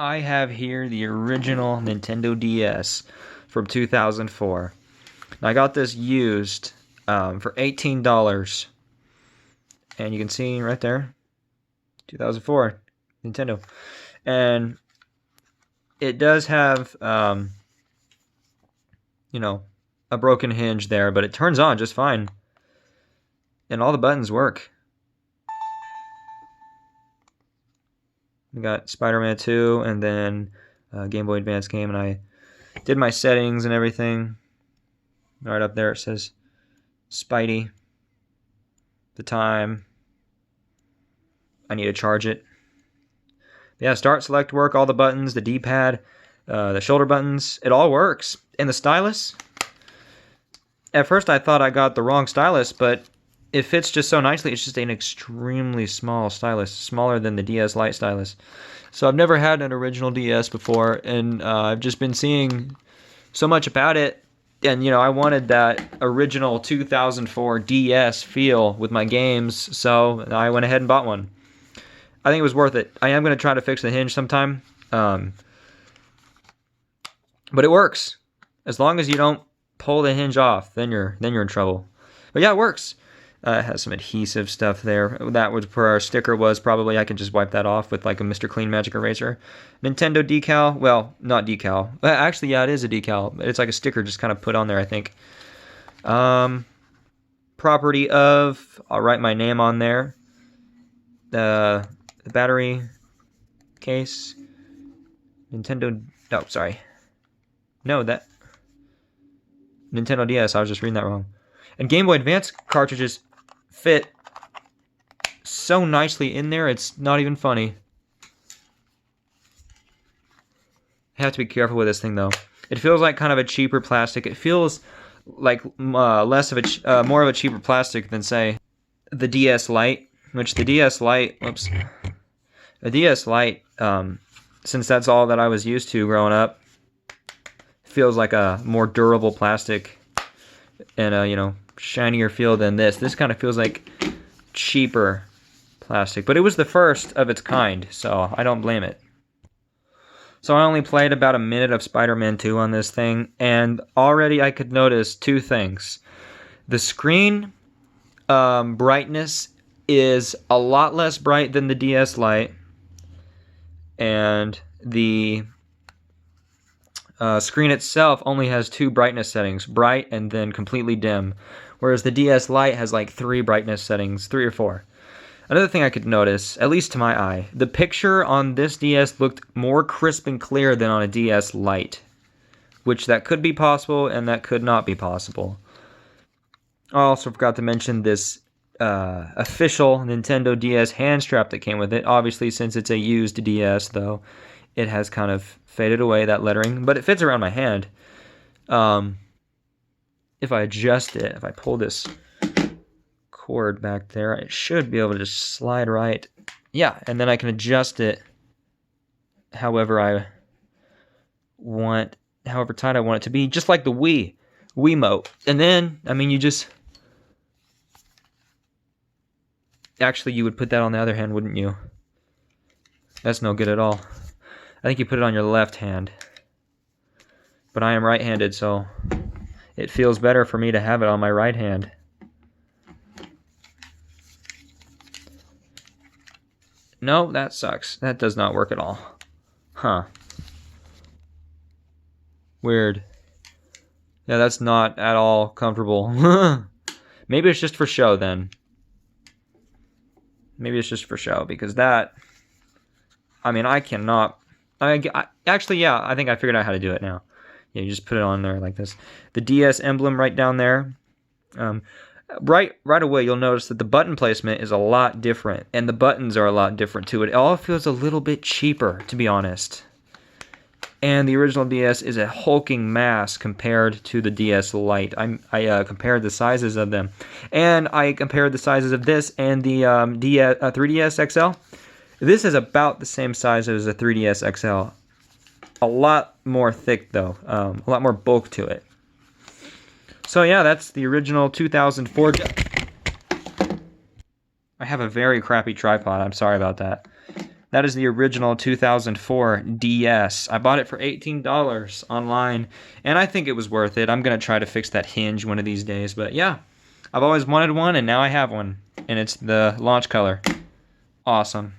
I have here the original Nintendo DS from 2004. Now, I got this used for $18. And you can see right there, 2004 Nintendo. And it does have, you know, a broken hinge there, but it turns on just fine. And all the buttons work. We got Spider-Man 2 and then Game Boy Advance game, and I did my settings and everything. Right up there it says Spidey, the time. I need to charge it. Yeah, start, select, work, all the buttons, the D-pad, the shoulder buttons, it all works. And the stylus, at first I thought I got the wrong stylus, but it fits just so nicely. It's just an extremely small stylus, smaller than the DS Lite stylus. So I've never had an original DS before, and I've just been seeing so much about it. And, you know, I wanted that original 2004 DS feel with my games, so I went ahead and bought one. I think it was worth it. I am going to try to fix the hinge sometime. But it works. As long as you don't pull the hinge off, then you're in trouble. But yeah, it works. It has some adhesive stuff there. That was where our sticker was. Probably I can just wipe that off with like a Mr. Clean Magic Eraser. Nintendo decal. Well, not decal. Actually, yeah, it is a decal. It's like a sticker just kind of put on there, I think. Property of. I'll write my name on there. The battery case. Nintendo. Oh, sorry. No, that. Nintendo DS. I was just reading that wrong. And Game Boy Advance cartridges fit so nicely in there, it's not even funny. I have to be careful with this thing, though. It feels like kind of a cheaper plastic. It feels like more of a cheaper plastic than, say, the DS Lite, which the DS Lite, the DS Lite, since that's all that I was used to growing up, feels like a more durable plastic and a, you know, shinier feel than this. This kind of feels like cheaper plastic, but it was the first of its kind, so I don't blame it. So I only played about a minute of Spider-Man 2 on this thing, and already I could notice two things. The screen brightness is a lot less bright than the DS Lite, and the screen itself only has two brightness settings, bright and then completely dim, whereas the DS Lite has like three brightness settings, 3 or 4. Another thing I could notice, at least to my eye, the picture on this DS looked more crisp and clear than on a DS Lite, which that could be possible and that could not be possible. I also forgot to mention this official Nintendo DS hand strap that came with it. Obviously, since it's a used DS, though, it has kind of faded away, that lettering, but it fits around my hand. If I adjust it, if I pull this cord back there, it should be able to just slide right. Yeah, and then I can adjust it however I want, however tight I want it to be, just like the Wiimote. And then, I mean, you just... Actually, you would put that on the other hand, wouldn't you? That's no good at all. I think you put it on your left hand. But I am right-handed, so it feels better for me to have it on my right hand. No, that sucks. That does not work at all. Huh. Weird. Yeah, that's not at all comfortable. Maybe it's just for show, then. Maybe it's just for show, because that... I mean, I cannot... actually, yeah, I think I figured out how to do it now. Yeah, you just put it on there like this. The DS emblem right down there. Right away, you'll notice that the button placement is a lot different, and the buttons are a lot different too. It all feels a little bit cheaper, to be honest. And the original DS is a hulking mass compared to the DS Lite. I compared the sizes of them, and I compared the sizes of this and the 3DS XL. This is about the same size as a 3DS XL. A lot more thick, though. A lot more bulk to it. So yeah, that's the original 2004. I have a very crappy tripod. I'm sorry about that. That is the original 2004 DS. I bought it for $18 online, and I think it was worth it. I'm going to try to fix that hinge one of these days, but yeah, I've always wanted one, and now I have one, and it's the launch color. Awesome.